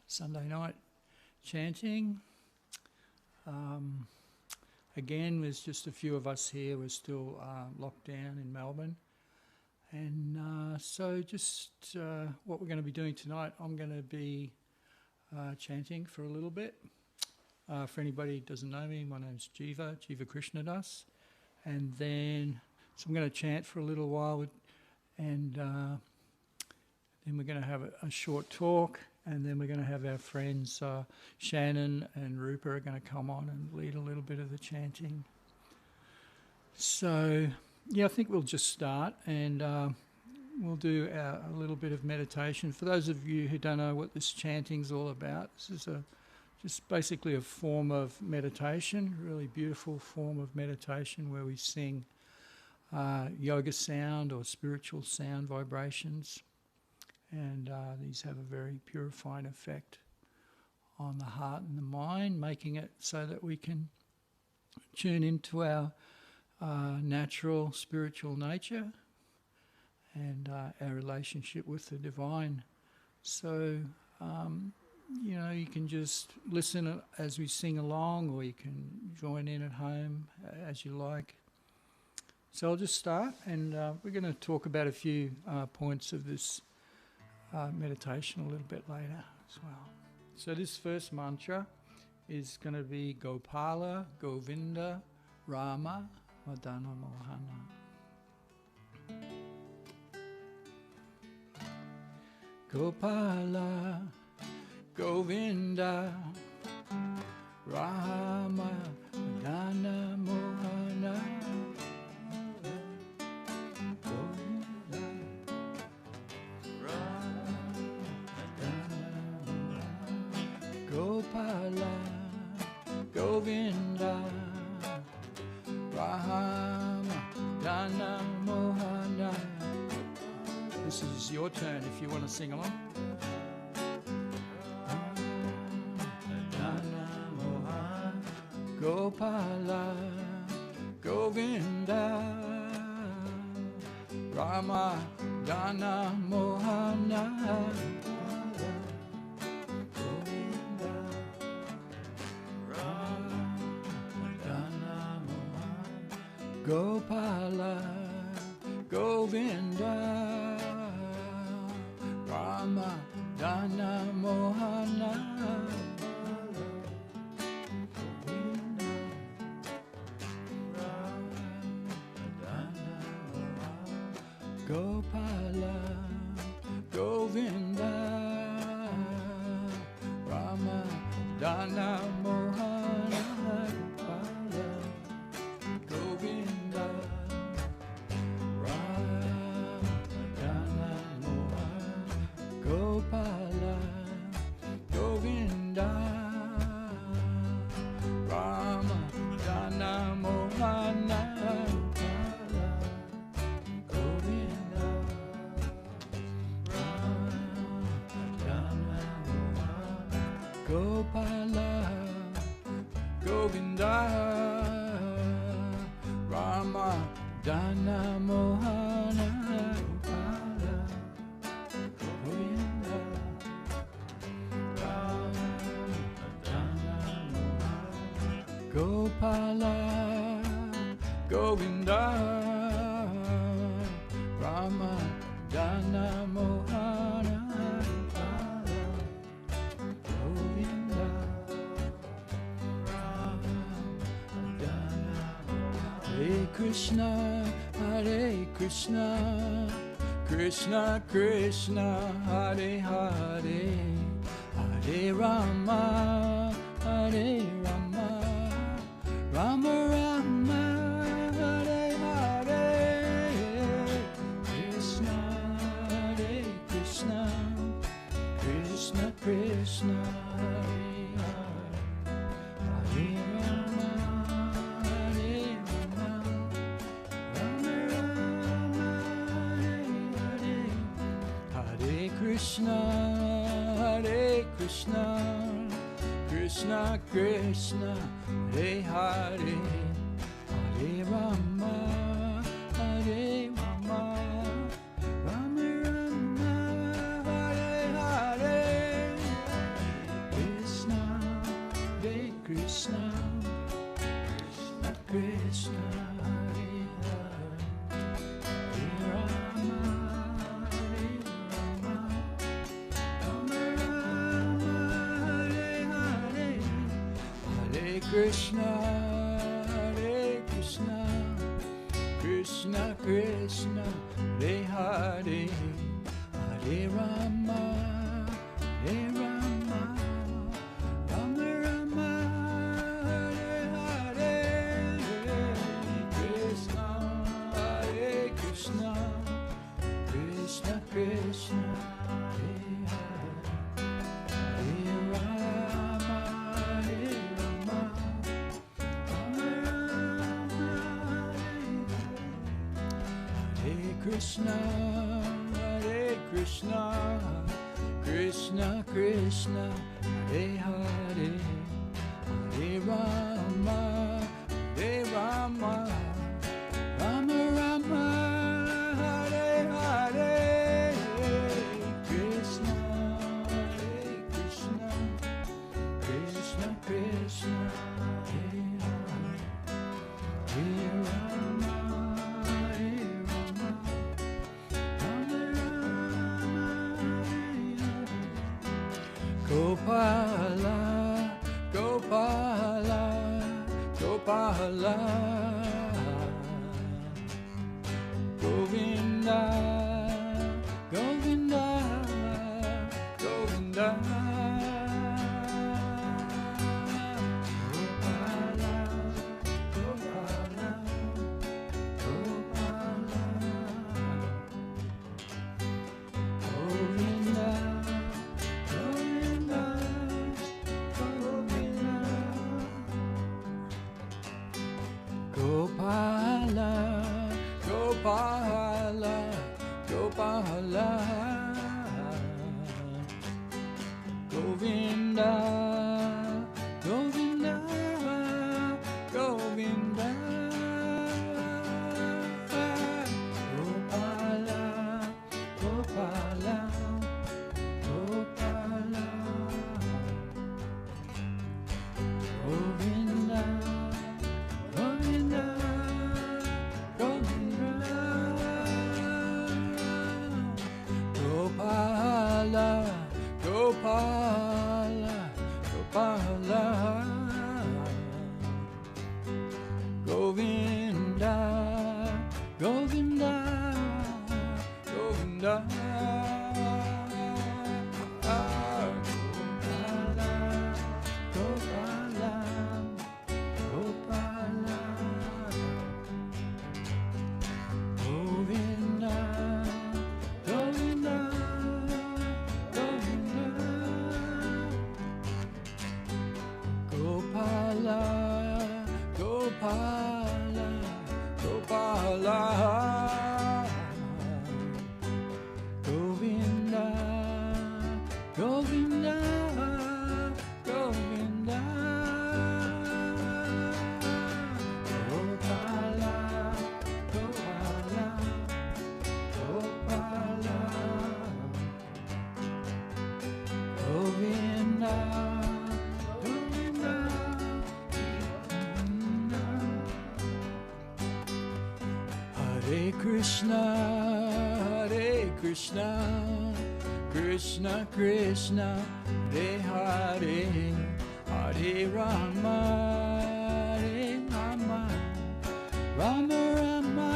Sunday night chanting. Again, there's just a few of us here. We're still locked down in Melbourne. And so just what we're going to be doing tonight, I'm going to be chanting for a little bit. For anybody who doesn't know me, my name's Jiva Krishnadas. And then, so I'm going to chant for a little while, and then we're going to have a short talk, and then we're going to have our friends Shannon and Rupa are going to come on and lead a little bit of the chanting. So, yeah, I think we'll just start, and we'll do a little bit of meditation. For those of you who don't know what this chanting's all about, this is just basically a form of meditation, really beautiful form of meditation where we sing yoga sound or spiritual sound vibrations. And these have a very purifying effect on the heart and the mind, making it so that we can tune into our natural spiritual nature and our relationship with the divine. So, you can just listen as we sing along, or you can join in at home as you like. So I'll just start, and we're going to talk about a few points of this meditation a little bit later as well. So this first mantra is going to be Gopala, Govinda, Rama, Madana, Mohana. Gopala, Govinda, Rama, Madana, Mohana. Gopala, Govinda, Rama, Dana, Mohana. This is your turn if you want to sing along. Dana, Mohana, Gopala, Govinda, Rama, Dana, Mohana. Gopala, Govinda, Rama, Dana, Mohana. Gopala, Govinda, Rama, Dana, Mohana. Gopala, Govinda, Rama, Dana, Mohana. Govinda, Rama, Dana, Mohana. Gopala, Govinda, Rama, Dana, Mohana. Gopala, Govinda, Rama, Dana, Mohana. Govinda, Rama, Dana, Hare Krishna, Hare Krishna, Krishna Krishna, Hare Hare, Hare Rama, Hare Rama, Rama Rama, Hare Hare, Krishna, Hare Krishna, Krishna Krishna, Hare Hare, Hare Rama, Hare Rama, Rama Rama, Hare Hare, Hare Krishna, Hare Krishna, Krishna Krishna, Hare Hare, Hare Rama, Hare Rama, Rama Rama, Hare Hare, Krishna, Krishna Krishna, Hare Hare, Hare Rama, Hare Rama, Rama Rama, Hare Hare, Krishna, Hare Krishna, Krishna Krishna, Hare Hare, Hare Rama, Hare Rama, Rama Rama, Hare Krishna, Hare Krishna, Krishna Krishna, Hare Hare, Hare Rama, Hare Rama, Rama Rama, Hare Hare, Krishna, Hare Krishna, Krishna Krishna, Hare Hare, Hare Rama, Hare Rama, Rama Rama, Gopala, Gopala, Gopala, Govinda, Govinda, Govinda, Gopala, Gopala, Gopala, Govinda, Govinda, Govinda, Gopala, Gopala, Gopala, Govinda, Govinda, Govinda, Gopala, Gopala, Gopala, Govinda, Govinda, Govinda, Gopala, Gopala, Gopala, Govinda, Govinda, Govinda, Gopala, Gopala, Govinda, Govinda, Govinda, Gopala, Gopala, Gopala, Govinda, Govinda, Govinda, Gopala, Gopala, Gopala, Govinda, Govinda, Hare Krishna, Hare Krishna, Krishna Krishna, Hare Hare, Hare Rama, Hare Rama, Rama Rama,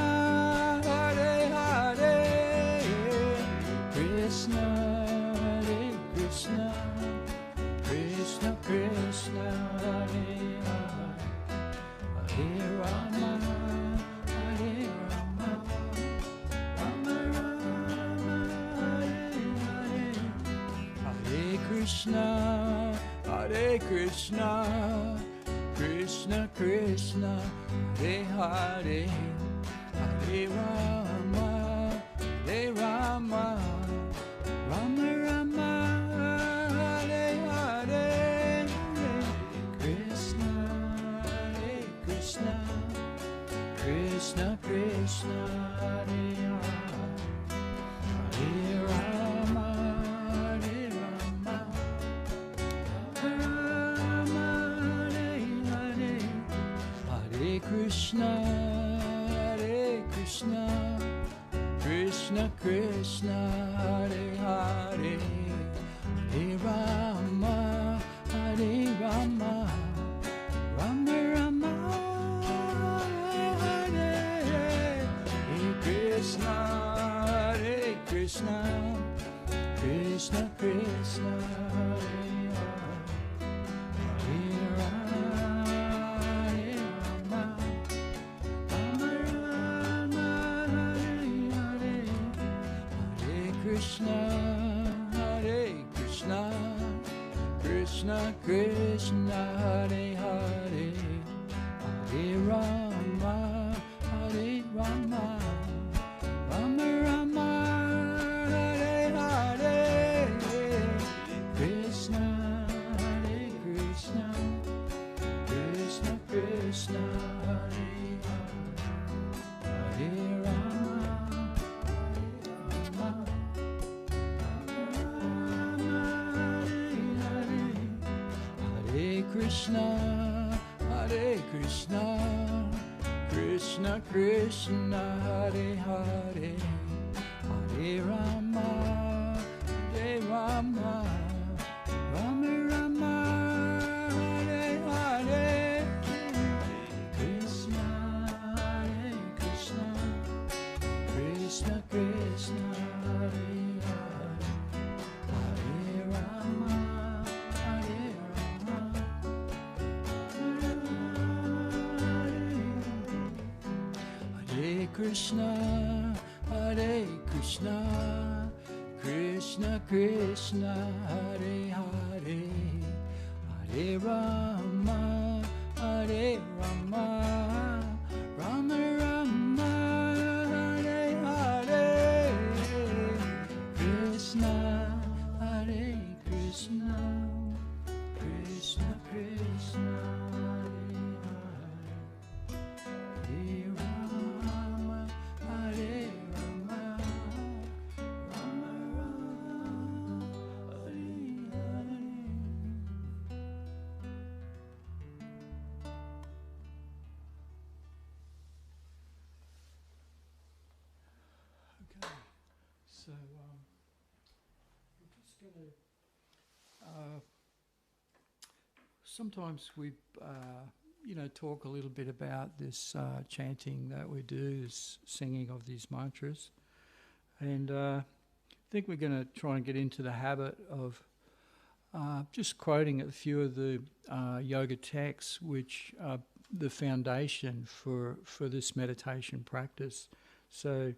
Hare Hare, Krishna, Hare Krishna, Krishna Krishna, Hare Hare, Hare Rama, Hare Rama, Rama Rama, Hare Hare, Hare Krishna, Hare Krishna, Krishna Krishna, Hare Hare, Hare Rama, Hare Rama, Rama Rama, Hare Hare, Krishna, Hare Krishna, Krishna Krishna, Hare Hare, Hare Rama, Hare Rama, Rama, Hare Hare, Hare Krishna, Hare Krishna, Krishna Krishna, Hare Hare, Hare Rama, Hare Rama, Krishna Krishna Hare Hare Hare Rama Hare Rama Rama Rama Hare Hare Krishna Hare Krishna Krishna Krishna Hare Hare Hare Rama Rama Krishna, Hare Krishna, Krishna Krishna, Hare Hare, Hare Rama, Hare Rama, Rama Rama, Hare Hare, Krishna, Hare Krishna, Krishna Krishna, Hare Hare, Hare Rama, Hare Hare Krishna, Hare Krishna, Krishna Krishna, Hare Hare, Hare Rama, Hare Rama, Rama Rama, Hare Hare, Krishna, Hare Krishna, Krishna Krishna, Hare Rama, Hare Rama, Rama Rama, Hare Hare. Okay, so we're just going to. Sometimes we, talk a little bit about this chanting that we do, this singing of these mantras, and I think we're going to try and get into the habit of just quoting a few of the yoga texts, which are the foundation for this meditation practice. So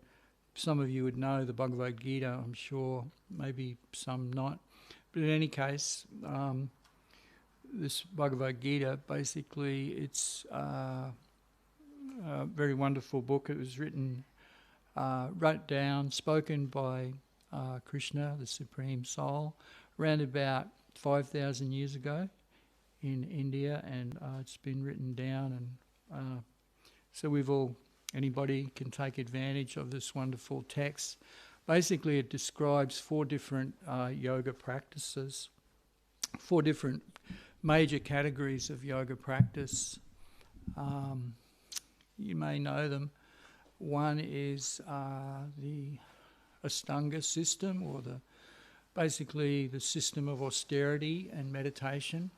some of you would know the Bhagavad Gita, I'm sure, maybe some not. But in any case, this Bhagavad Gita, basically, it's a very wonderful book. It was written, spoken by Krishna, the Supreme Soul, around about 5,000 years ago in India, and it's been written down, and so anybody can take advantage of this wonderful text. Basically, it describes 4 different yoga practices, 4 different major categories of yoga practice. You may know them. One is the Ashtanga system, or basically the system of austerity and meditation.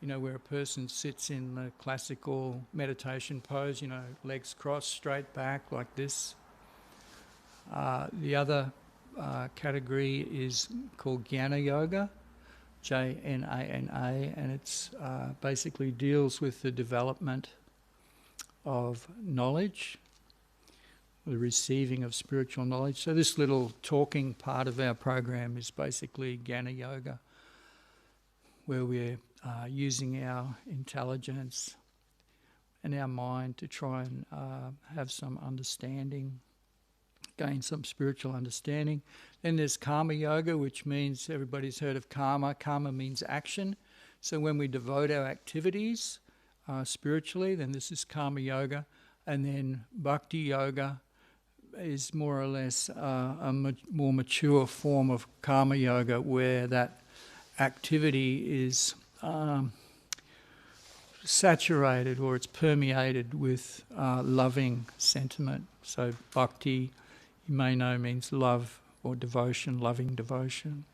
Where a person sits in the classical meditation pose, legs crossed, straight back like this. The other category is called Guyana Yoga, Jnana, and it's basically deals with the development of knowledge, the receiving of spiritual knowledge. So this little talking part of our program is basically Guyana Yoga, where we're using our intelligence and our mind to try and have some understanding, gain some spiritual understanding. Then there's Karma Yoga, which means, everybody's heard of karma. Karma means action. So when we devote our activities spiritually, then this is Karma Yoga. And then Bhakti Yoga is more or less a more mature form of Karma Yoga, where that activity is saturated, or it's permeated with loving sentiment. So Bhakti, you may know, means love or devotion, loving devotion.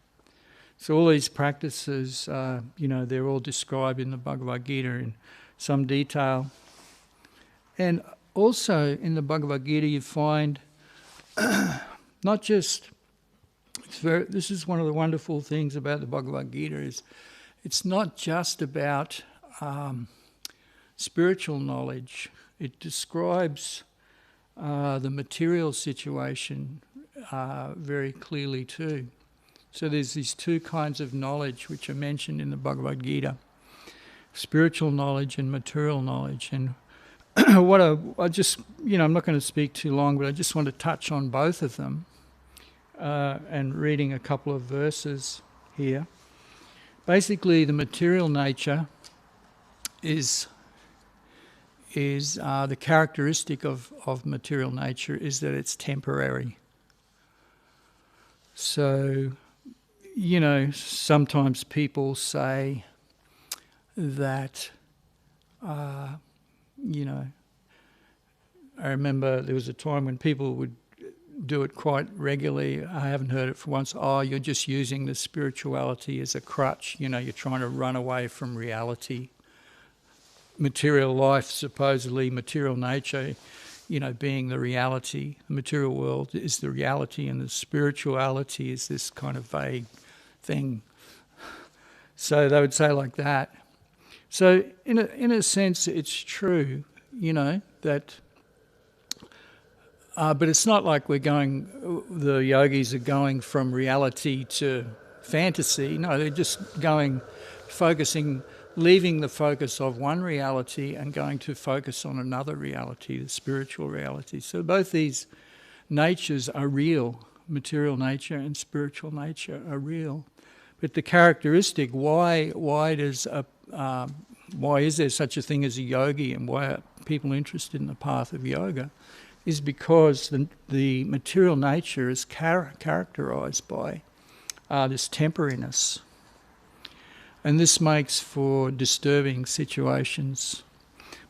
So all these practices, they're all described in the Bhagavad Gita in some detail. And also in the Bhagavad Gita you find not just This is one of the wonderful things about the Bhagavad Gita is it's not just about spiritual knowledge. It describes the material situation very clearly too. So there's these two kinds of knowledge which are mentioned in the Bhagavad Gita: spiritual knowledge and material knowledge. And I just, I'm not going to speak too long, but I just want to touch on both of them and reading a couple of verses here. Basically, the material nature is the characteristic of material nature is that it's temporary. So, sometimes people say that, I remember there was a time when people would do it quite regularly. I haven't heard it for once. Oh, you're just using the spirituality as a crutch. You're trying to run away from reality. Material life, supposedly material nature, being the reality. The material world is the reality, and the spirituality is this kind of vague thing. So they would say like that. So in a sense, it's true, that. But it's not like the yogis are going from reality to fantasy. No, they're just leaving the focus of one reality and going to focus on another reality, the spiritual reality. So both these natures are real. Material nature and spiritual nature are real. But the characteristic, why is there such a thing as a yogi, and why are people interested in the path of yoga, is because the material nature is characterized by this temporariness. And this makes for disturbing situations,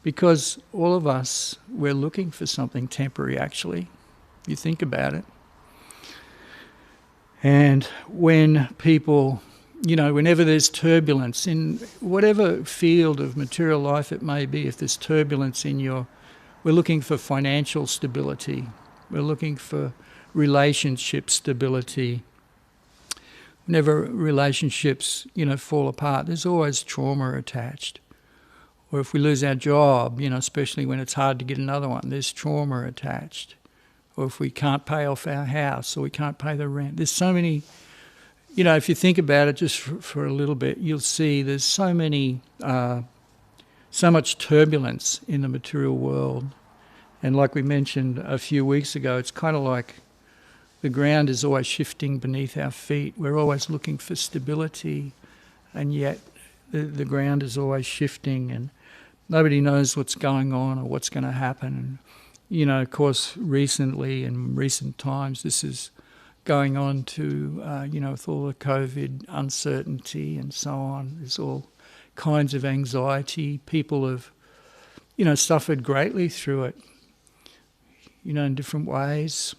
because all of us, we're looking for something temporary, actually. You think about it. And when people, whenever there's turbulence in whatever field of material life it may be, if there's turbulence we're looking for financial stability. We're looking for relationship stability. Whenever relationships, fall apart, there's always trauma attached. Or if we lose our job, especially when it's hard to get another one, there's trauma attached. Or if we can't pay off our house, or we can't pay the rent. There's so many, if you think about it just for a little bit, you'll see there's so much turbulence in the material world. And like we mentioned a few weeks ago, it's kind of like the ground is always shifting beneath our feet. We're always looking for stability, and yet the ground is always shifting, and nobody knows what's going on or what's going to happen. And, of course, recently, in recent times, this is going on to, with all the COVID uncertainty and so on. There's all kinds of anxiety. People have, suffered greatly through it, in different ways.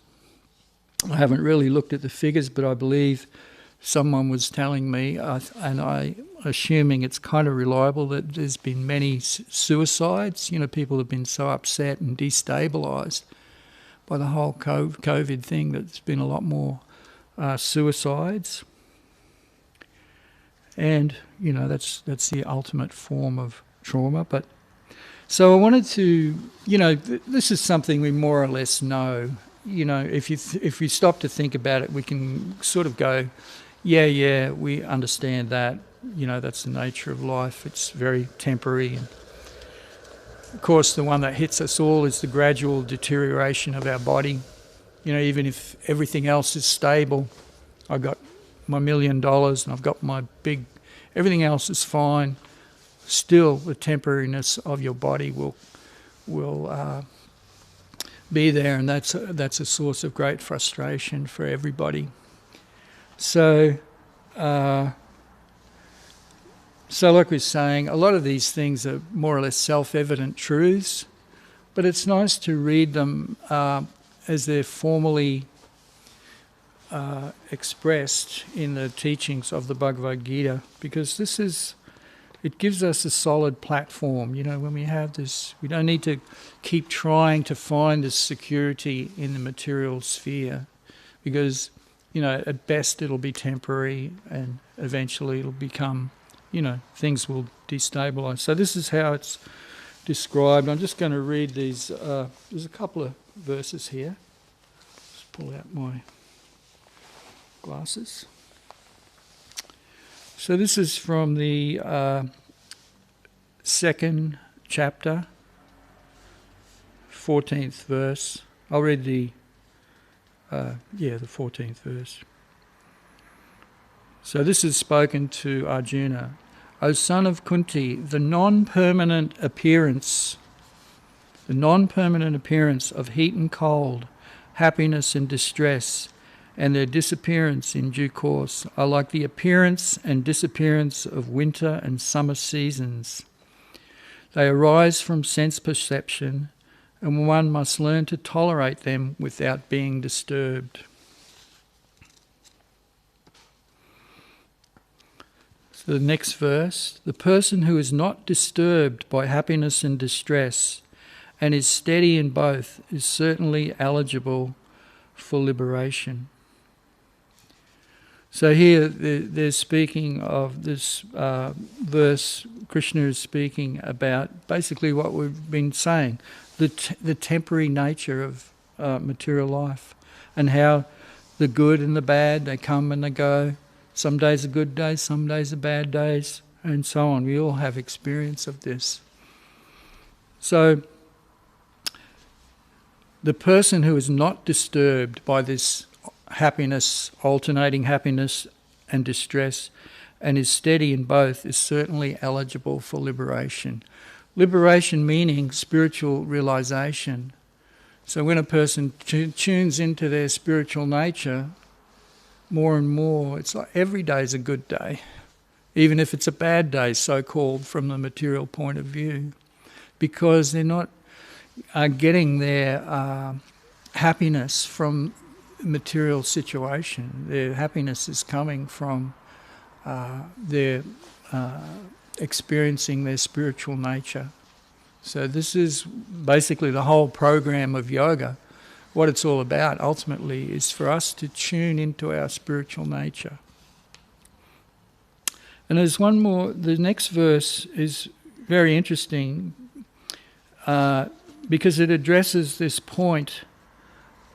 I haven't really looked at the figures, but I believe someone was telling me, and I'm assuming it's kind of reliable, that there's been many suicides. People have been so upset and destabilised by the whole COVID thing that there's been a lot more suicides. And, that's the ultimate form of trauma. But so I wanted to, this is something we more or less know. If we stop to think about it, we can sort of go, yeah, we understand that. That's the nature of life. It's very temporary. And of course, the one that hits us all is the gradual deterioration of our body. Even if everything else is stable, I've got my $1 million and I've got everything else is fine. Still, the temporariness of your body will be there, and that's a source of great frustration for everybody. So like we're saying, a lot of these things are more or less self-evident truths, but it's nice to read them as they're formally expressed in the teachings of the Bhagavad Gita, because it gives us a solid platform. When we have this, we don't need to keep trying to find this security in the material sphere, because at best it'll be temporary, and eventually it'll become, things will destabilize. So this is how it's described. I'm just going to read these. There's a couple of verses here. Just pull out my glasses. So this is from the second chapter, 14th verse. I'll read the 14th verse. So this is spoken to Arjuna. O son of Kunti, the non-permanent appearance of heat and cold, happiness and distress, and their disappearance in due course are like the appearance and disappearance of winter and summer seasons. They arise from sense perception, and one must learn to tolerate them without being disturbed. So the next verse, the person who is not disturbed by happiness and distress and is steady in both is certainly eligible for liberation. So here they're speaking of this verse. Krishna is speaking about basically what we've been saying, the temporary nature of material life, and how the good and the bad, they come and they go. Some days are good days, some days are bad days, and so on. We all have experience of this. So the person who is not disturbed by this happiness, alternating happiness and distress, and is steady in both, is certainly eligible for liberation. Liberation meaning spiritual realization. So when a person tunes into their spiritual nature more and more, it's like every day is a good day, even if it's a bad day, so-called, from the material point of view, because they're not getting their happiness from material situation. Their happiness is coming from their experiencing their spiritual nature. So this is basically the whole program of yoga. What it's all about ultimately is for us to tune into our spiritual nature. And there's one more. The next verse is very interesting because it addresses this point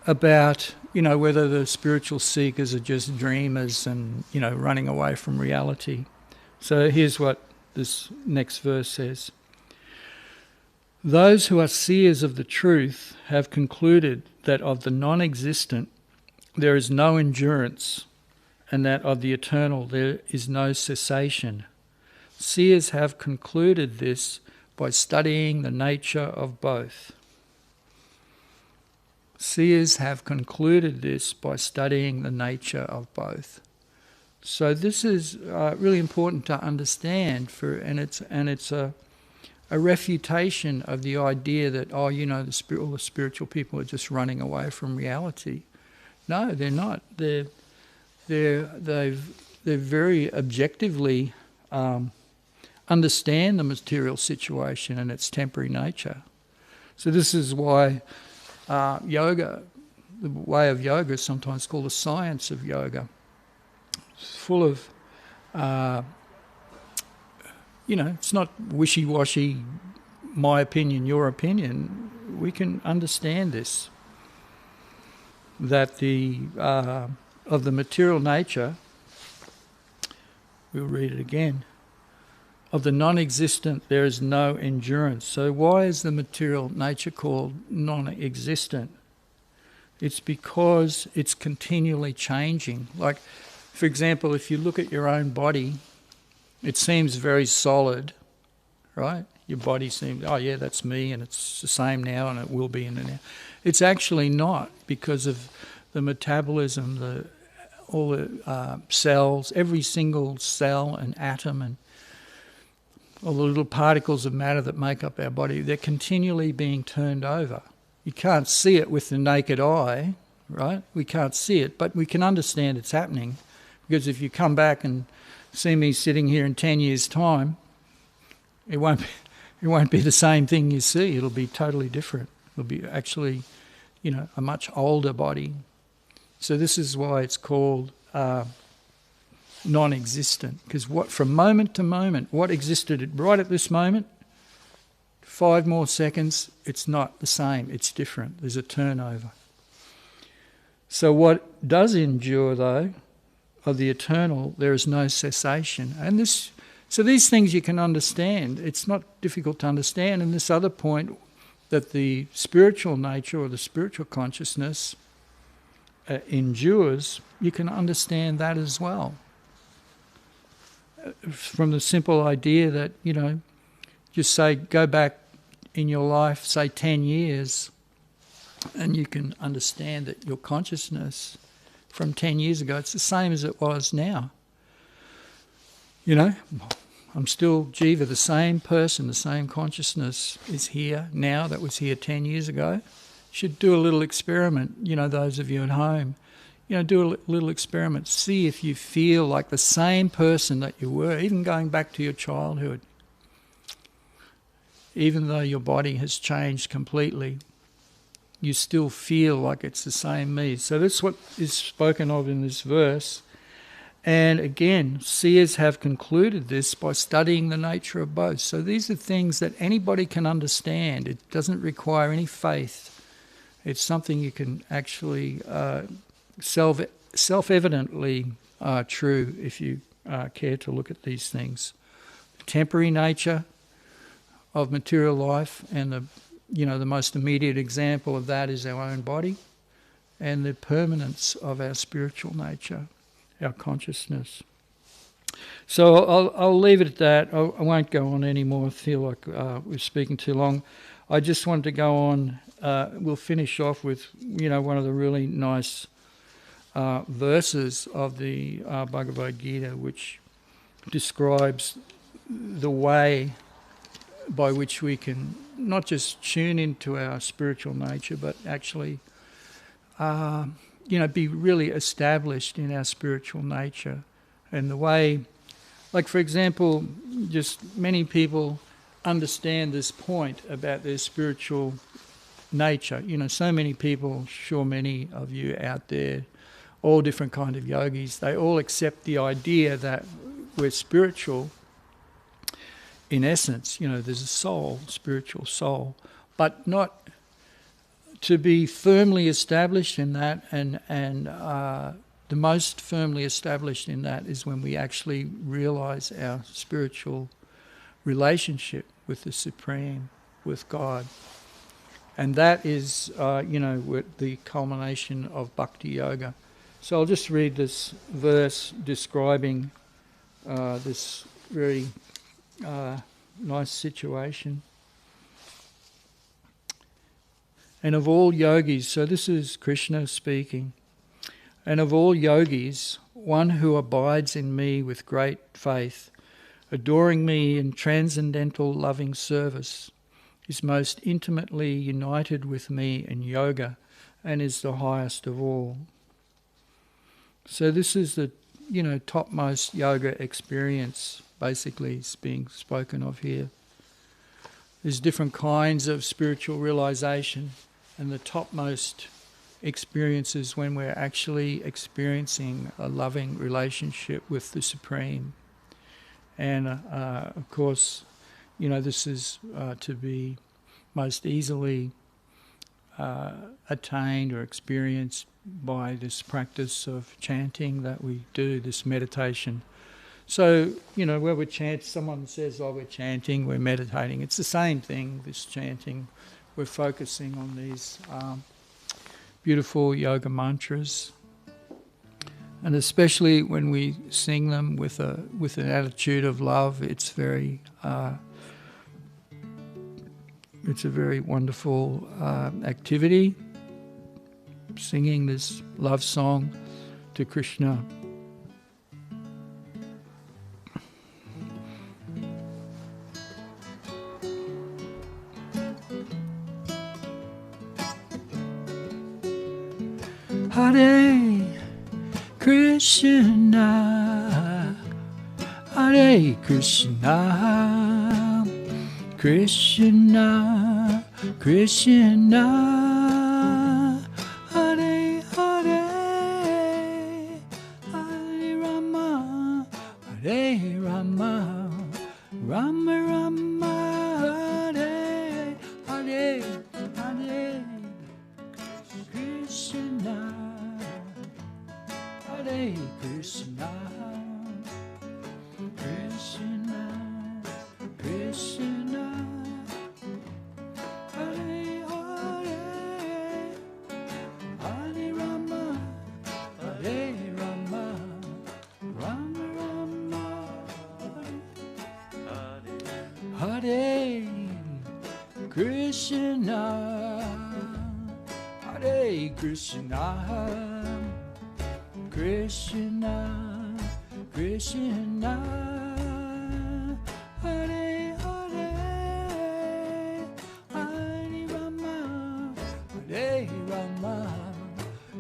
about, whether the spiritual seekers are just dreamers and, running away from reality. So here's what this next verse says. Those who are seers of the truth have concluded that of the non-existent there is no endurance, and that of the eternal there is no cessation. Seers have concluded this by studying the nature of both. Seers have concluded this by studying the nature of both. So this is really important to understand, and it's a refutation of the idea that all the spiritual people are just running away from reality. No, they're not. They're very objectively understand the material situation and its temporary nature. So this is why yoga, the way of yoga, is sometimes called the science of yoga. It's full of, it's not wishy-washy, my opinion, your opinion. We can understand this, that of the material nature, we'll read it again, of the non-existent there is no endurance. So why is the material nature called non-existent? It's because it's continually changing. Like, for example, if you look at your own body, it seems very solid, right? Your body seems, oh yeah, that's me, and it's the same now, and it will be in an hour. It's actually not, because of the metabolism, all the cells, every single cell and atom, and all the little particles of matter that make up our body, they're continually being turned over. You can't see it with the naked eye, right? We can't see it, but we can understand it's happening, because if you come back and see me sitting here in 10 years' time, it won't be the same thing you see. It'll be totally different. It'll be actually, a much older body. So this is why it's called non-existent, because from moment to moment, what existed right at this moment, 5 more seconds, it's not the same, it's different. There's a turnover. So what does endure, though, of the eternal, there is no cessation. And so these things you can understand. It's not difficult to understand. And this other point, that the spiritual nature or the spiritual consciousness endures, you can understand that as well. From the simple idea that, just say, go back in your life, say 10 years, and you can understand that your consciousness from 10 years ago, it's the same as it was now. I'm still Jiva, the same person, the same consciousness is here now that was here 10 years ago. You should do a little experiment, those of you at home. Do a little experiment. See if you feel like the same person that you were, even going back to your childhood. Even though your body has changed completely, you still feel like it's the same me. So that's what is spoken of in this verse. And again, seers have concluded this by studying the nature of both. So these are things that anybody can understand. It doesn't require any faith. It's something you can actually self-evidently true if you care to look at these things. The temporary nature of material life, and the most immediate example of that is our own body, and the permanence of our spiritual nature, our consciousness. So I'll leave it at that. I won't go on anymore. I feel like we're speaking too long. I just wanted to go on. We'll finish off with one of the really nice verses of the Bhagavad Gita, which describes the way by which we can not just tune into our spiritual nature, but actually be really established in our spiritual nature. And the way, like for example, just many people understand this point about their spiritual nature. So many people, sure many of you out there, all different kind of yogis, they all accept the idea that we're spiritual in essence. There's a soul, spiritual soul, but not to be firmly established in that, and the most firmly established in that is when we actually realize our spiritual relationship with the Supreme, with God. And that is, the culmination of Bhakti Yoga. So I'll just read this verse describing this very nice situation. And of all yogis, so this is Krishna speaking, and of all yogis, one who abides in me with great faith, adoring me in transcendental loving service, is most intimately united with me in yoga and is the highest of all. So this is the, topmost yoga experience, basically, is being spoken of here. There's different kinds of spiritual realization, and the topmost experiences when we're actually experiencing a loving relationship with the Supreme. And of course, this is to be most easily attained or experienced by this practice of chanting that we do, this meditation. So, where we chant, someone says, we're chanting, we're meditating. It's the same thing, this chanting. We're focusing on these beautiful yoga mantras. And especially when we sing them with an attitude of love, it's a very wonderful activity, singing this love song to Krishna. Hare Krishna, Hare Krishna, Krishna, Krishna, Hare Hare, Rama, Rama Rama, Hare Hare, Hare Krishna, Hare Krishna, Krishna Krishna, Hare Hare, Hare Rama, Hare Rama, Rama Rama, Hare Krishna, Hare Krishna, Krishna Krishna, Hare Hare, Hare Rama, Hare Rama,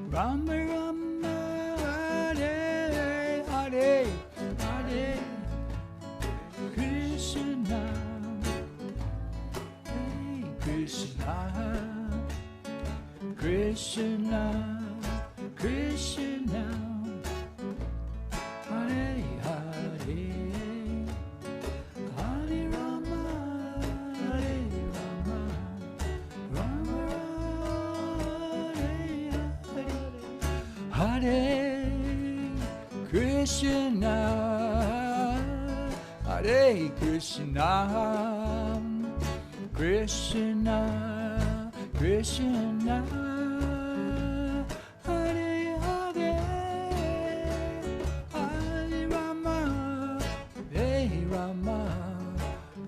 Rama Rama, Hare Hare, Hare Krishna, Hare Krishna, Krishna Krishna, Hare Hare, Hare Rama, Hare Rama, Rama Rama, Hare Krishna, Hare Krishna, Krishna Krishna, Hare Hare, Hare Rama, Hare Rama,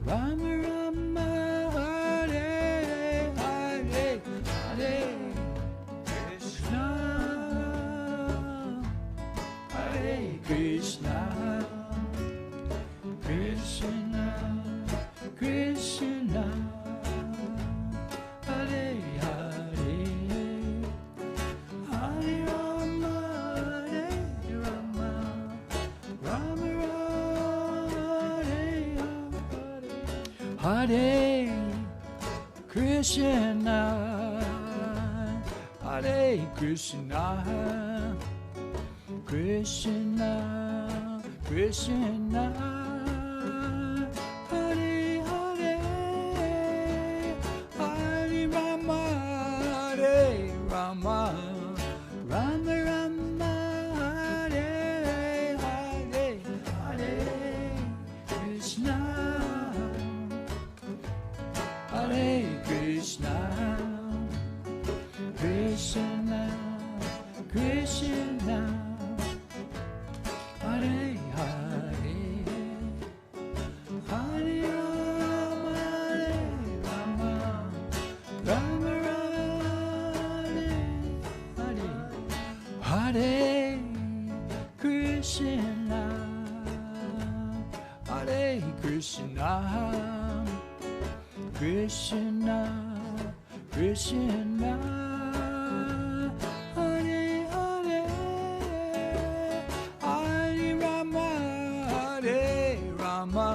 Rama Rama, Hare Hare, Hare Krishna, Hare Krishna, Krishna Krishna, Hare Hare, Hare Rama, Hare Rama, Rama Rama, Hare Krishna, Hare Krishna, Krishna Krishna, Hare Hare, Hare Rama, Hare Rama, Rama Rama, Hare Hare, Hare Krishna, Hare Krishna, Krishna Krishna, Hare Hare, Hare Rama, Rama Hare Hare, Hare Krishna, Hare Krishna, Krishna Krishna, Hare Hare, Hare Rama, Hare Rama,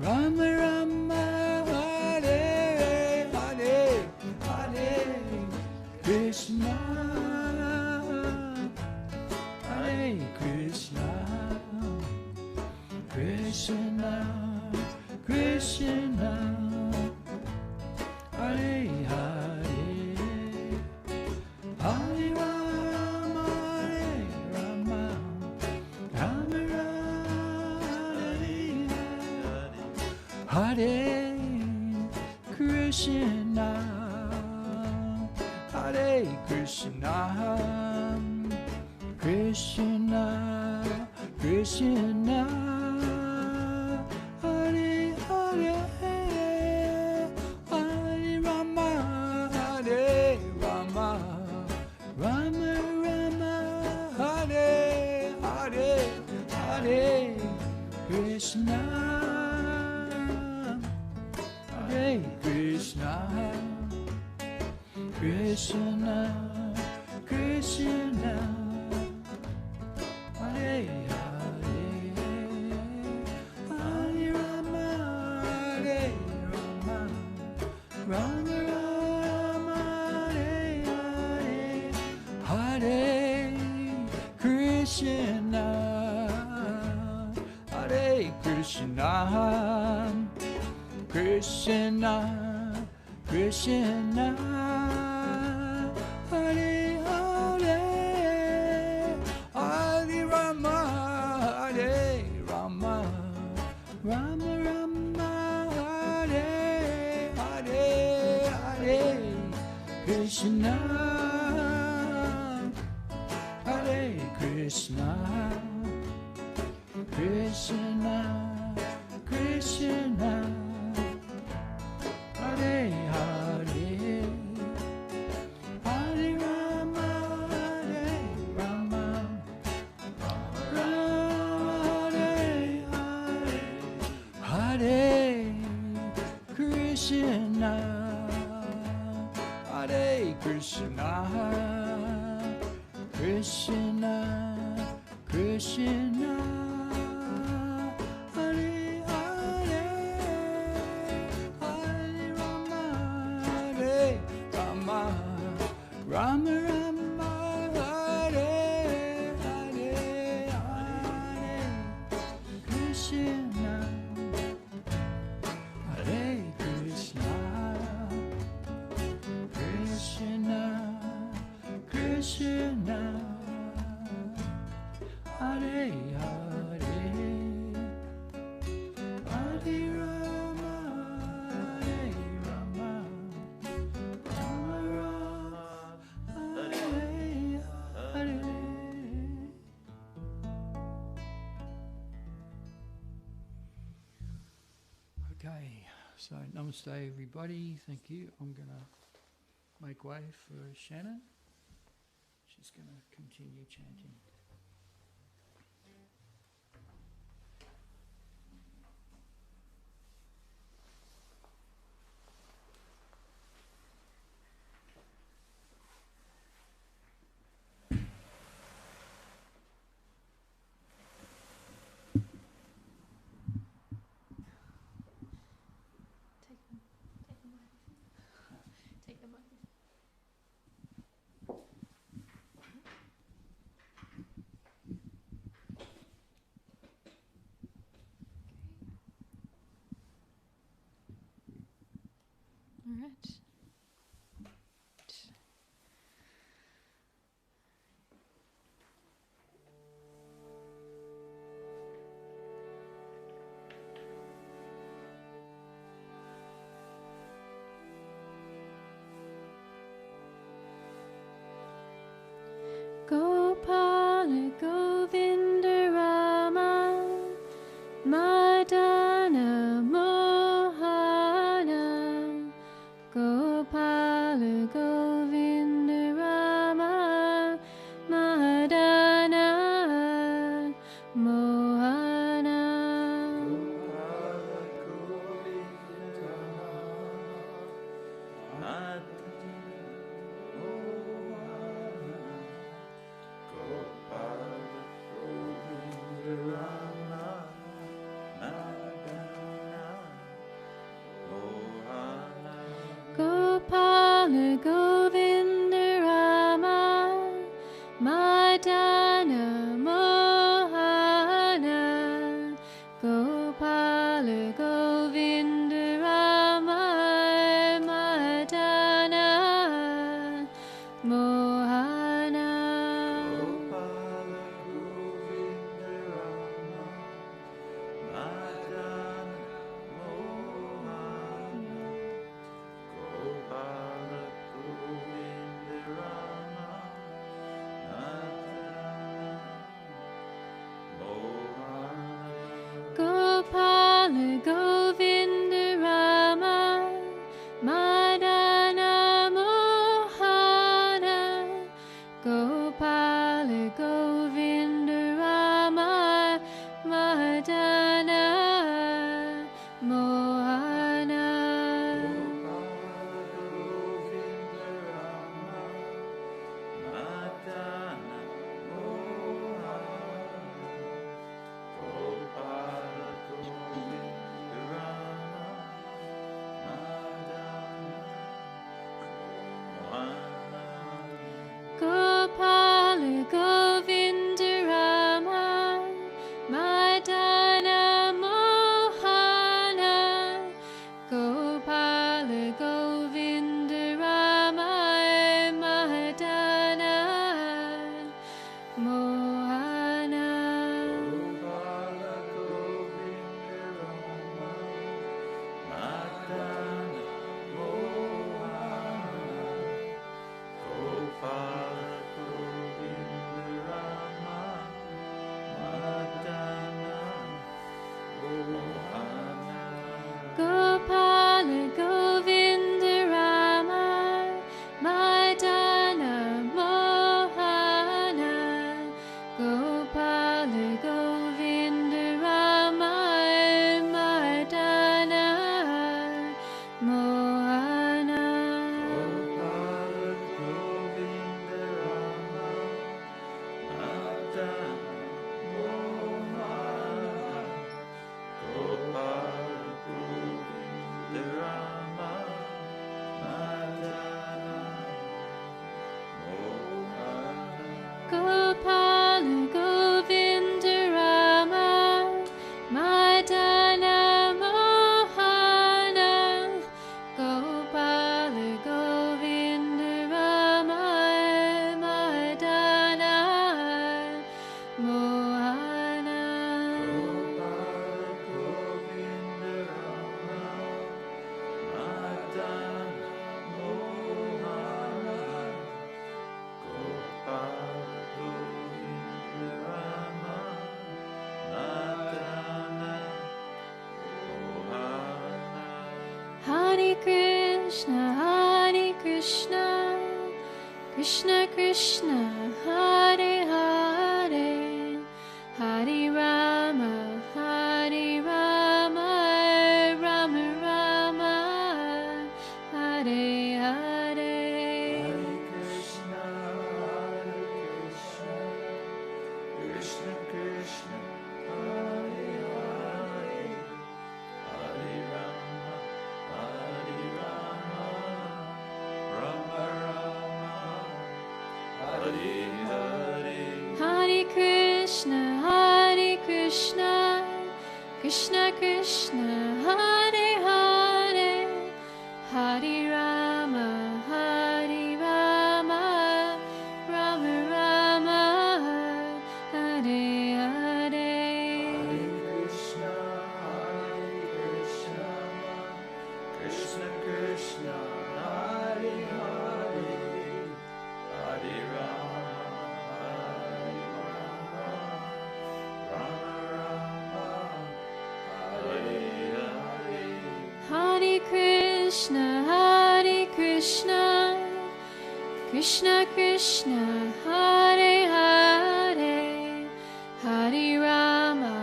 Rama Rama, Hare Hare, Hare Krishna, Hare Krishna, Krishna Krishna, Hare Hare, Hare Rama, Hare Rama, Hare Krishna, Hare Krishna, Krishna Krishna, Hare Hare, Hare Rama, Hare Rama, Rama Rama, Hare Hare, Hare Krishna, Hare Krishna, Krishna Krishna, Hare Hare, Hare Rama, Hare Rama, Rama Rama, Hare Hare, Krishna, Hare Krishna, Krishna, Krishna, Hare Hare, Hare Rama, Hare Rama, Rama Rama, Hare Hare, Hare Krishna, Hare Krishna, Krishna, Krishna, Hare Hare, Hare Rama, Hare Rama, Rama Hare Hare, Hare Krishna, Hare Krishna, Krishna, Krishna, Hare Hare, Hare Rama, Hare Rama, Rama Rama, Hare Hare, Hare Krishna, Hare Krishna, Krishna, Krishna, Hare Hare, Hare Rama, Hare Rama, Rama Rama, Hare Hare. Okay, so namaste everybody, thank you. I'm going to make way for Shannon. She's going to continue chanting. Take the mic. All right. Gopala Govinda Rama Madana Mohana Gopala Govinda Rama Madana Mohana Gopala Govinda Rama Madana Mohana Gopala Govinda Rama Madana Mohana Gopala Govinda Rama Madana Mohana Gopala Govinda Rama Madana Mohana Gopala Govinda Rama Madana Mohana Gopala Govinda Rama Madana Mohana Gopala Govinda Rama Madana Mohana Gopala Govinda Rama Madana Mohana Gopala Govinda Rama Madana Mohana Gopala Govinda Rama Madana Mohana Hare Krishna, Krishna Krishna, Hare Hare, Hare Rama, Rama Rama, Hare Hare. Hare Krishna, Krishna Krishna, Hare Hare, Hare Rama, Rama Rama, Hare Hare. Hare Krishna, Krishna Krishna, Hare Hare, Hare Rama, Rama Rama, Hare Hare. Hare Krishna, Krishna Krishna, Hare Hare, Hare Rama,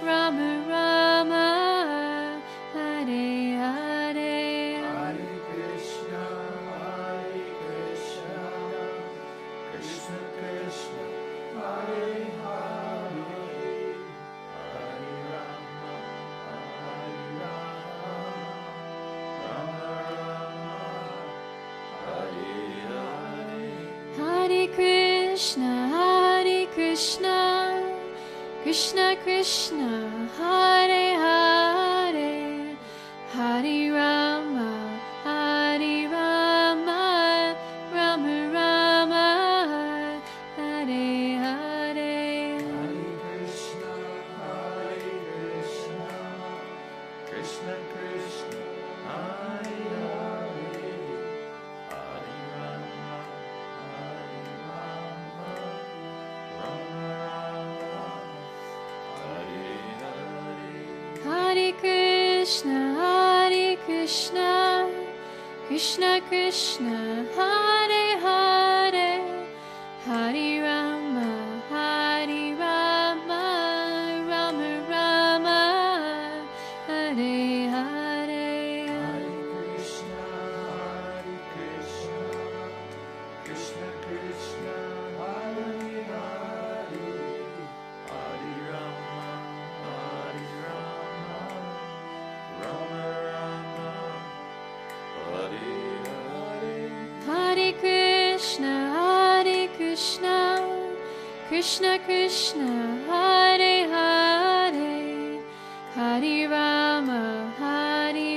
Rama Rama, Hare Hare. Hare Krishna, Krishna Krishna, Hare Hare, Hare Rama, Rama Rama, Hare Hare. Hare Krishna, Krishna Krishna, Hare Hare, Hare Rama, Rama Rama, Hare Hare. Hare Krishna, Krishna Krishna, Hare Hare, Hare Rama, Rama Rama, Hare Hare. Hare Krishna, Krishna Krishna, Hare Hare, Hare Rama, Rama Rama, Hare Hare. Hare Krishna, Krishna Krishna, Hare Hare, Hare Rama, Rama Rama, Hare Hare. Hare Krishna, Krishna Krishna, Hare Hare, Hare Rama, Rama Rama, Hare Hare. Hare Krishna, Krishna Krishna, Hare Hare, Hare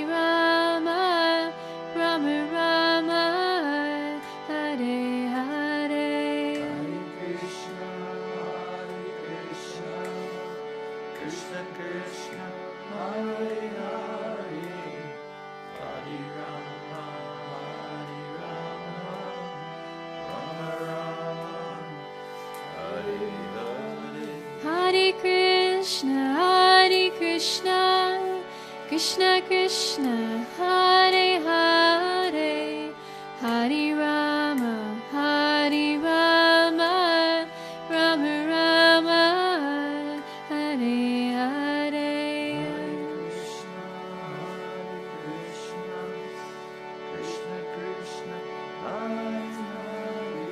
Rama, Rama Rama, Hare Hare. Hare Krishna, Krishna Krishna, Hare Hare, Hare Rama, Rama Rama, Hare Hare. Hare Krishna, Krishna, Krishna Krishna, Hare Hare, Hare Rama, Hare Rama, Rama Rama, Hare Hare. Krishna, Krishna Krishna, Hare Hare,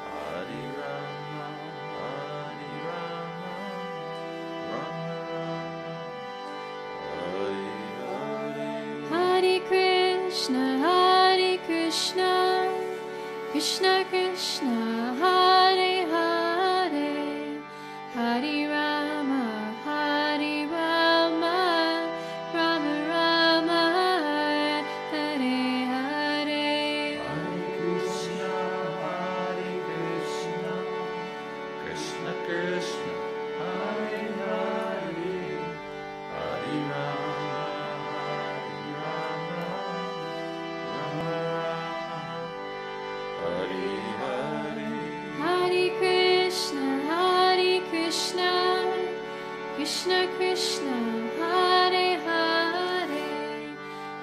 Hare Rama, Hare Rama, Rama Rama, Hare Hare. Hare Krishna, Krishna Krishna, Hare Hare, Hare Rama, Hare Rama, Rama Rama, Hare Hare. Hare Krishna, Krishna Krishna, Hare Hare, Hare Rama, Rama Rama, Hare Hare. Hare Krishna, Krishna Krishna, Hare Hare,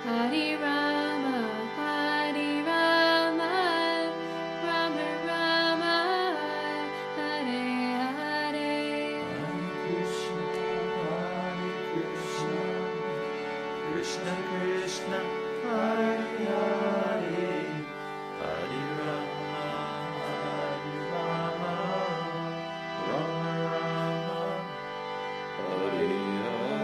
Hare Rama, Hare Rama, Rama Rama, Hare Hare. Krishna, Krishna Krishna, Hare Hare, Hare Rama, Rama Rama, Hare Hare.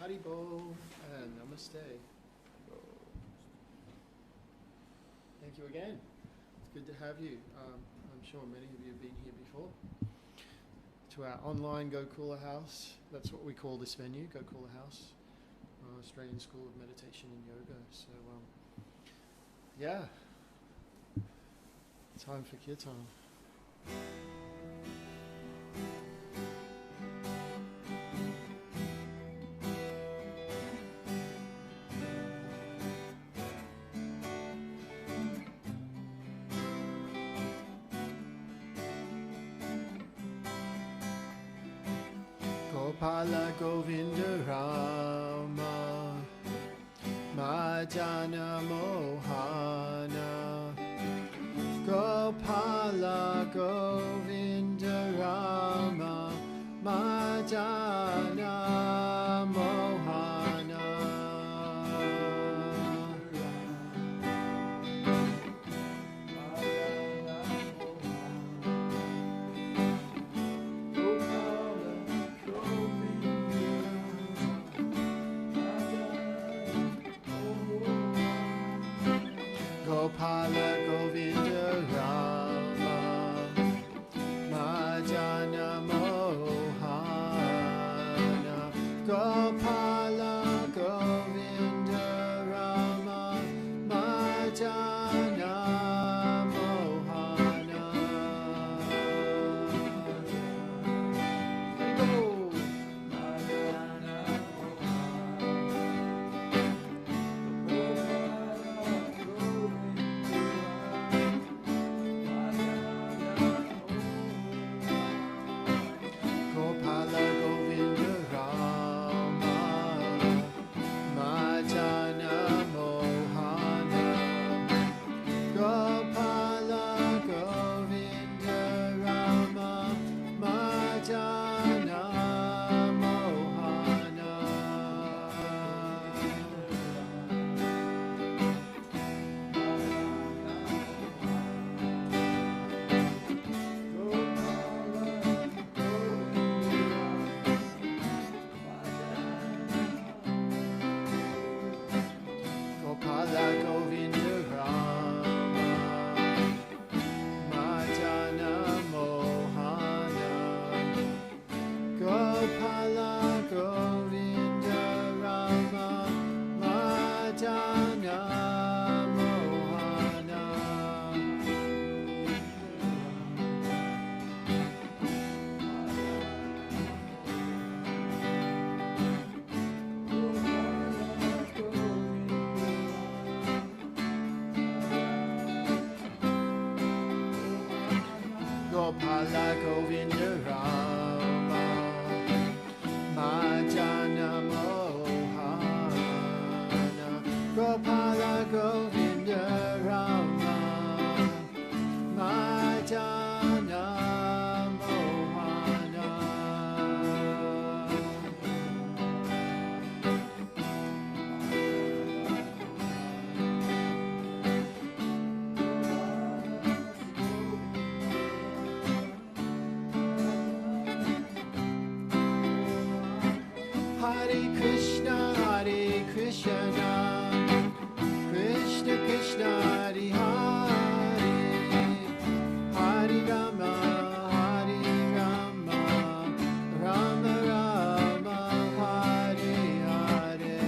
Haribol and Namaste. Thank you again. It's good to have you. I'm sure many of you have been here before. To our online Gokula house. That's what we call this venue, Gokula House, Australian School of Meditation and Yoga. So, yeah, time for Kirtan. Gopala Govinda Rama Madana Mohana Gopala Govinda Rama Madana Mohana Gopala Govinda Rama Madana Mohana Gopala Govinda Rama Madana Mohana Go! Gopala Govinda Rama Madana Mohana Gopala Govinda Rama Madana Mohana Gopala Govinda Rama Madana Mohana Gopala Govinda Rama Madana Mohana Gopala Govinda Rama Madana Mohana Gopala Govinda Rama Madana Mohana Hare Krishna, Krishna Krishna, Hare Hare, Hare Rama, Rama Rama, Hare Hare.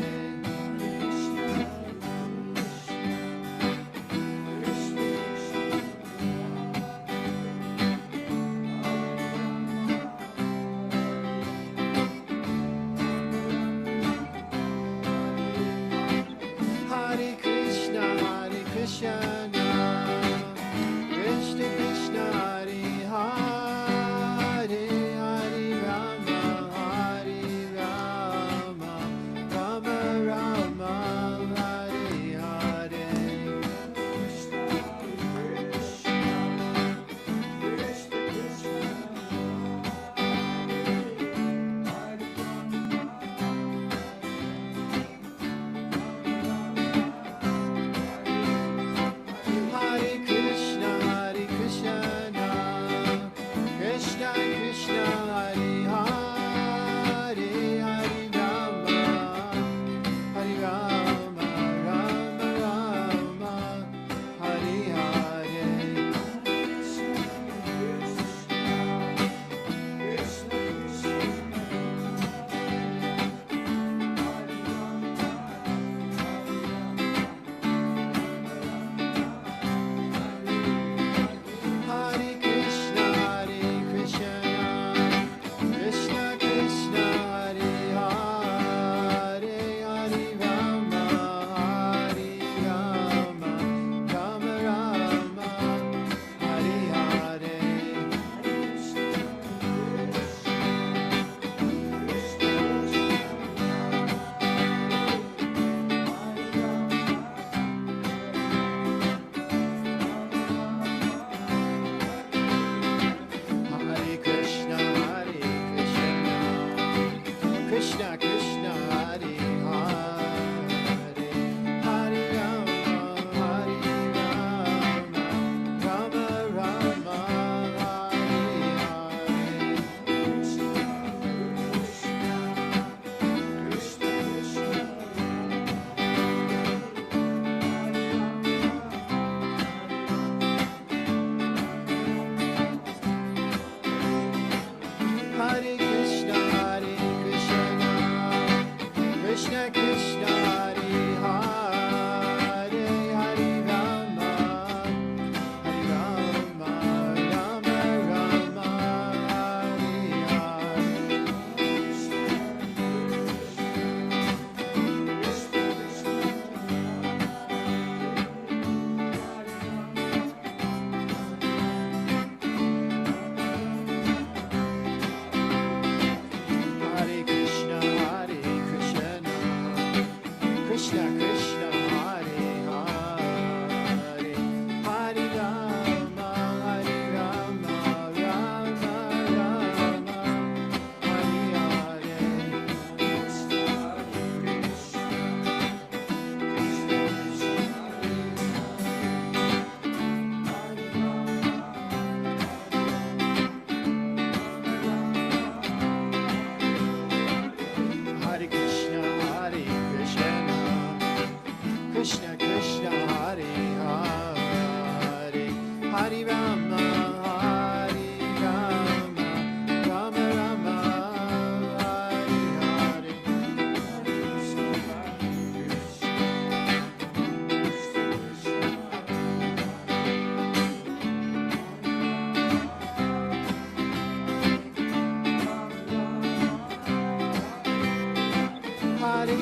Hare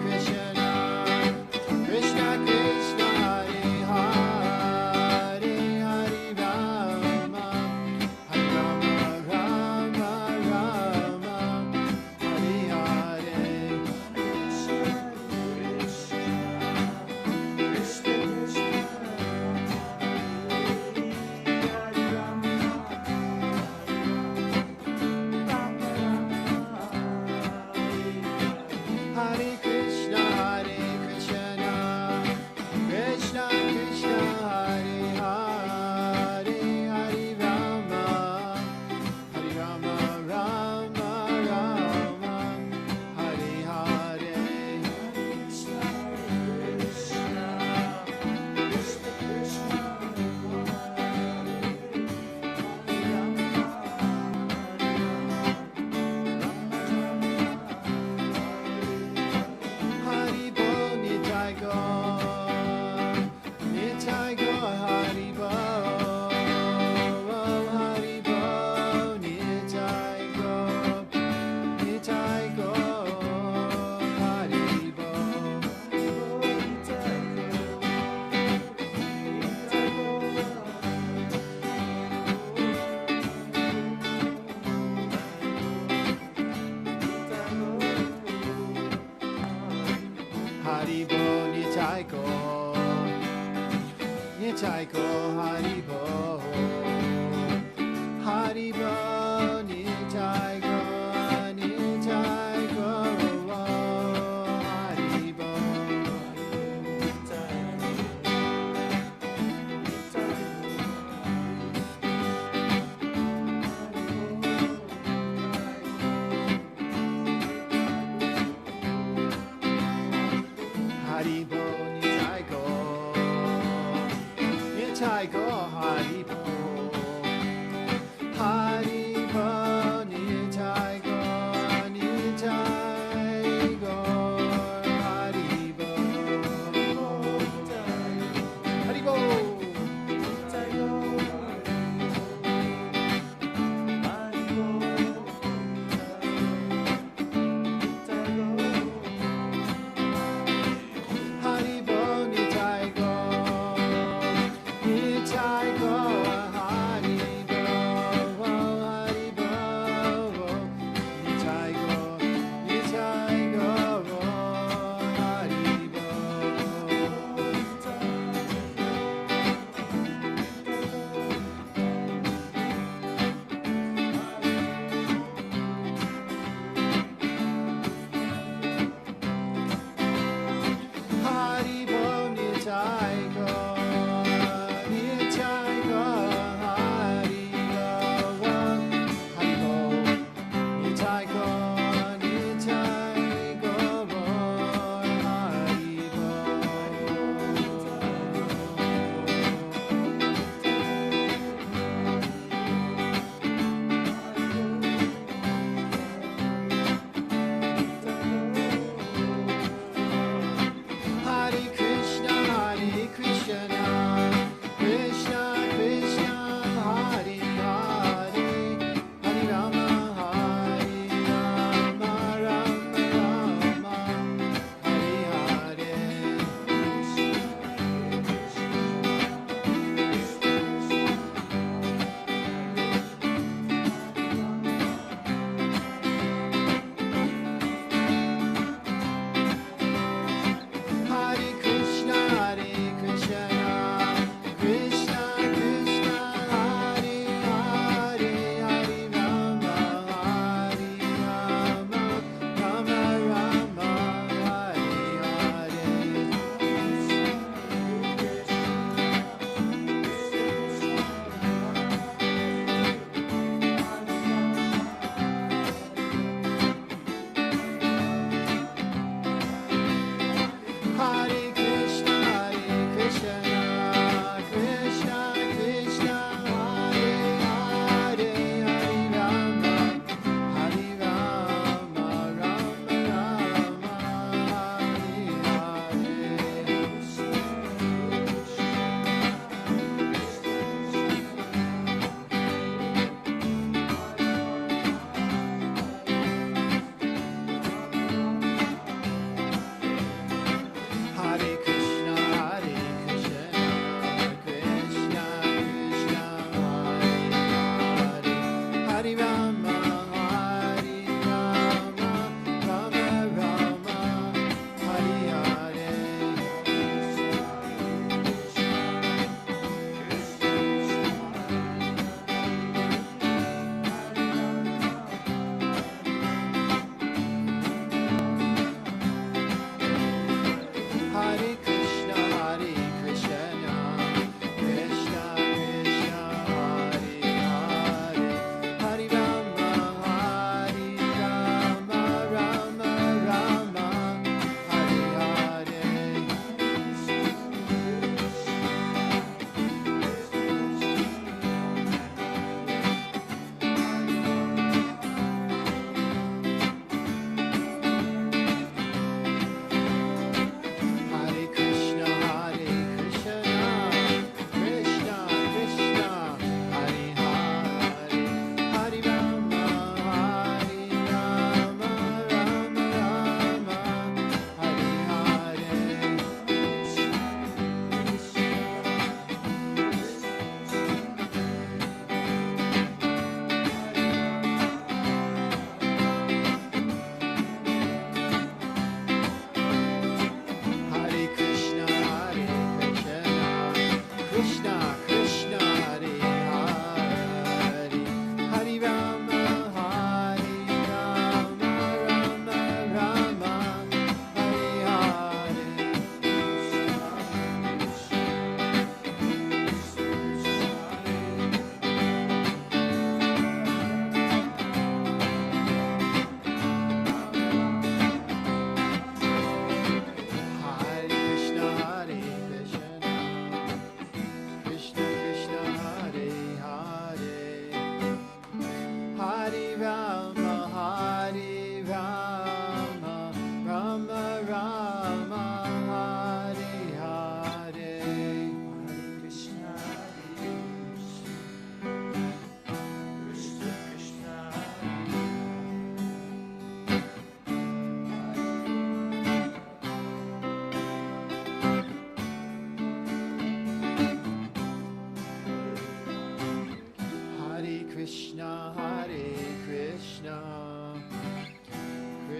Krishna, Krishna Krishna, Hare Hare, Hare Rama, Rama Rama, Hare Hare. Hare Krishna, Krishna Krishna, Hare Hare, Hare Rama, Rama Rama, Hare Hare. Hari Bo Nitai Go, Nitai Go, Hari Bo, Hari Bo, Nitai Go, Nitai Go, Hari Bo. Hari Bo Nitai Go, Nitai Go, Hari Bo, Hari Bo Nitai Go, Nitai Go, Hari Bo. Hari Bo Nitai Go, Nitai Go, Hari Bo, Hari Bo Nitai Go, Nitai Go, Hari Bo, Hari Bo. Hari Bo Nitai Go, Nitai Go, Hari Bo, Hari Bo, Nitai Go, Nitai Go, Hari Bo. Hari Bo Nitai Go, Nitai Go, Hari Bo, Hari Bo, Nitai Go, Nitai Go, Hari Bo. Hare Krishna, Krishna Krishna, Hare Hare, Hare Rama, Hare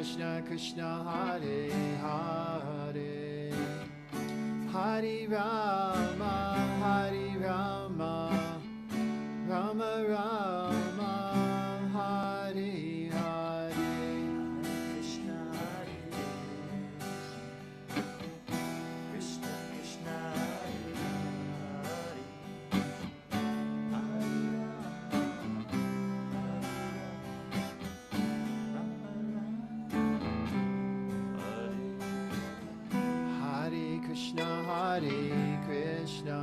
Krishna Krishna Hare Hare, Hare Rama Rama Rama, Hare Hare, Krishna Hare Krishna Krishna Hare Hare, Hare Hare Krishna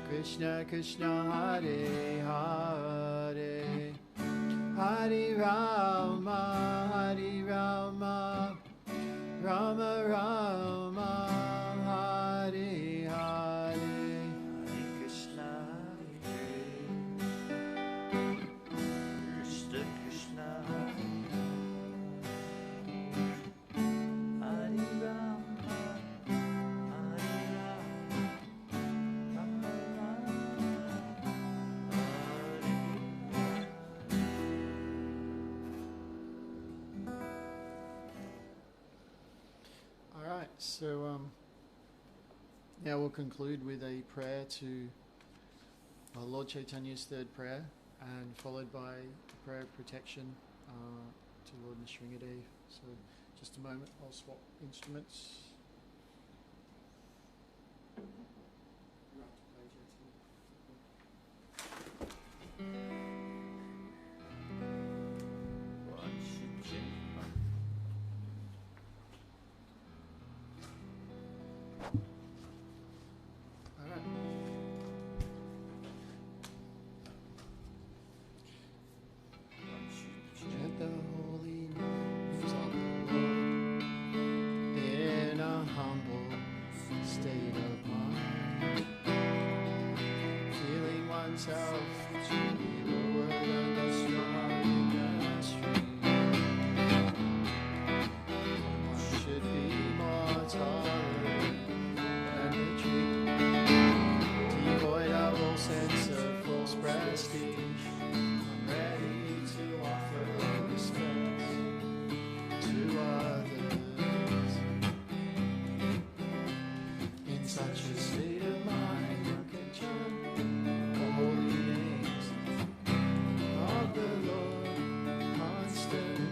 Krishna Krishna Hare Hare, Hare Rama Rama Rama, Hare Hare, Krishna Hare Krishna Krishna Hare Rama All right, so now we'll conclude with a prayer to Lord Chaitanya's third prayer, and followed by a prayer of protection to Lord Nrsingadev. So just a moment, I'll swap instruments. You have to play, Chaitanya. All right. Chant the holy names of the Lord in a humble state of mind, feeling oneself to be lower than the strong in the stream. One should be more tolerant than the tree, devoid of all sense of false prestige, ready to offer respect to others. In such a state of mind, one can chant the holy names of the Lord constantly.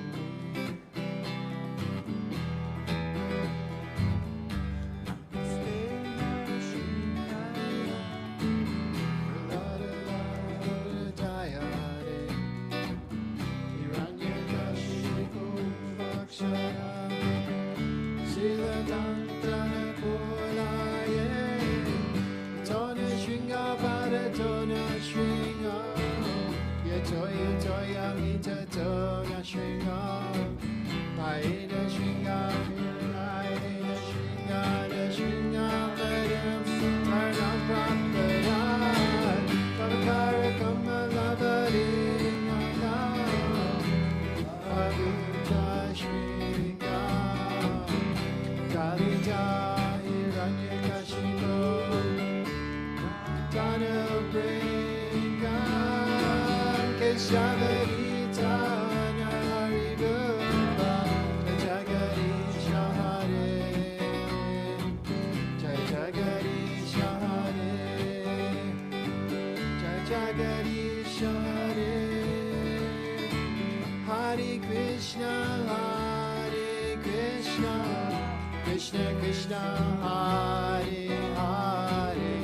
Krishna Krishna Hare Hare,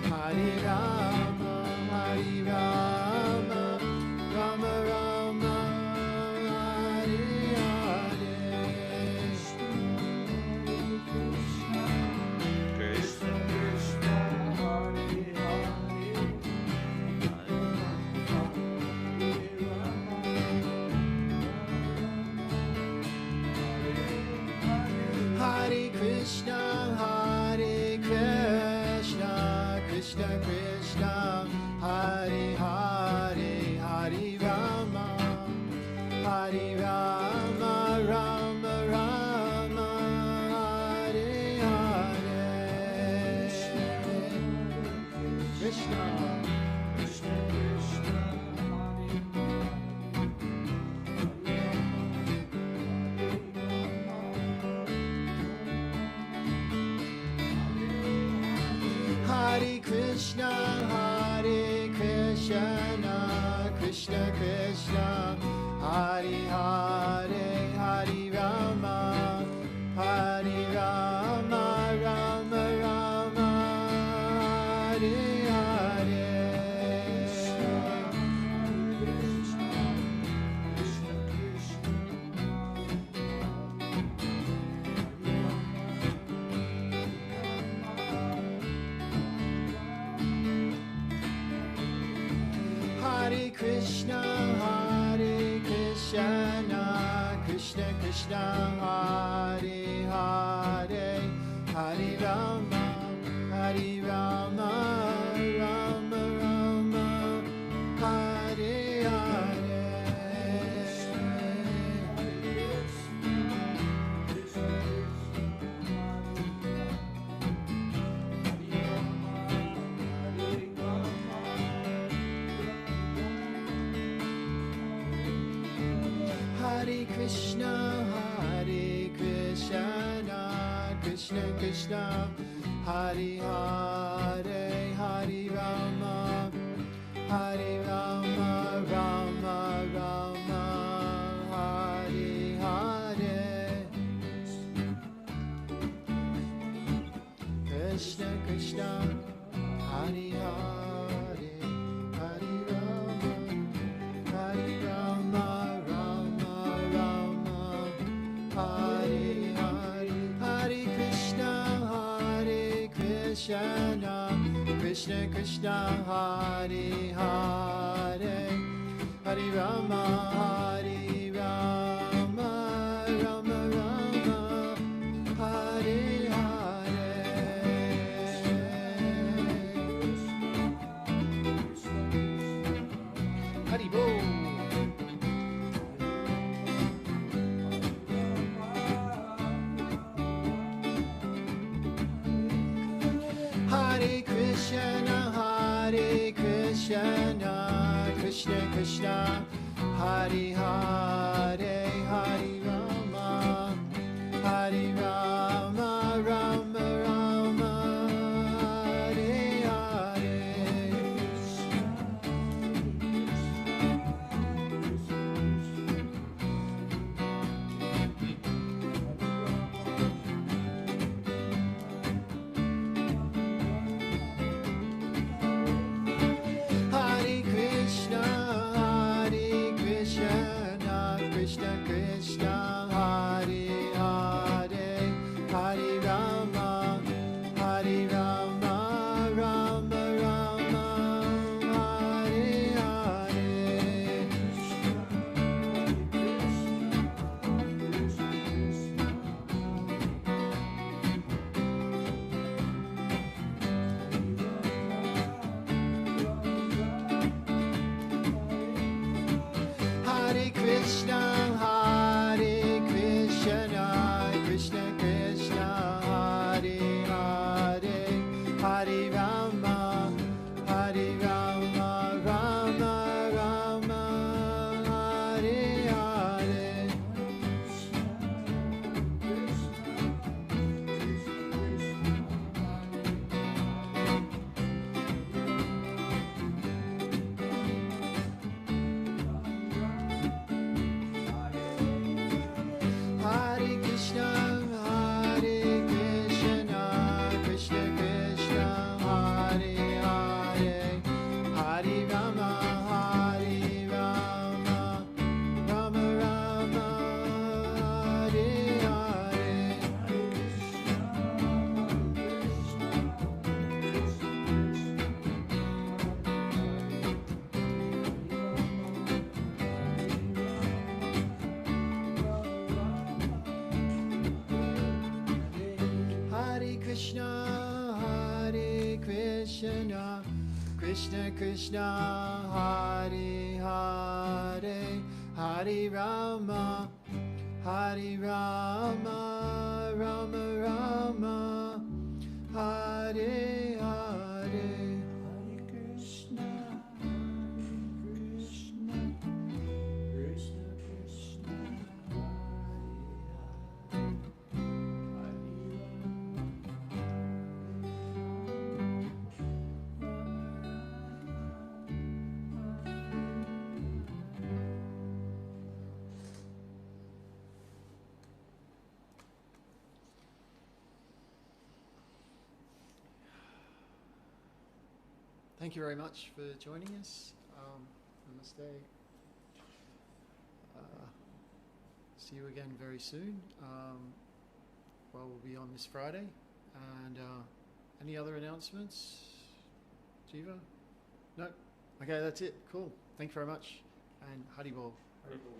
Hare Rama Rama Rama, Hare Hare. Krishna Krishna Hare Hare, Hare Hare Krishna, Hare Krishna, Krishna Krishna, Hare Hare, Hare Rama Rama Rama, Hare Hare. Krishna Krishna Hare Krishna Krishna, Hare Hare, Hare Rama, Hare Rama, Rama Rama, Hare Hare. Hare Krishna, Hare Krishna, Krishna Krishna, Hare Hare, Hare Rama, Hare Rama, Rama Rama, Hare Hare. Hare Krishna, Hare Krishna, Krishna Krishna, Hare Hare, Hare Rama, Hare Rama, Rama Rama, Hare Hare. Krishna Krishna, Hare Hare, Hare Rama, Hare Rama, Rama Rama, Hare Hare. Hare Krishna, Hare Krishna, Krishna Krishna, Hare Hare, Hare Rama, Hare Rama, Rama Rama, Hare Hare. Hari Bol. Hare Krishna, Hare Krishna, Krishna Krishna, Hare Hare, Hare Rama, Hare Rama, Rama Rama, Hare Hare. Hare Krishna, Hare Krishna, Krishna Krishna, Hare Hare, Hare Rama, Hare Rama, Rama Rama, Hare Hare. Hare Krishna, Hare Krishna, Krishna Krishna, Hare Hare, Hare Rama, Hare Rama, Rama Rama, Hare Hare. Hare Krishna, Hare Krishna, Krishna Krishna, Hare Hare, Hare Rama, Hare Rama, Rama Rama, Hare Hare. Hare Krishna, Hare Krishna, Krishna Krishna, Hare Hare, Hare Rama, Hare Rama, Rama Rama, Hare Hare. Hare Krishna, Hare Krishna, Krishna Krishna, Hare Hare, Hare Rama. thank you very much for joining us. Namaste. See you again very soon. Well, we'll be on this Friday. And any other announcements, Jiva? No? Okay, that's it. Cool. Thank you very much. And Haribol. Haribol.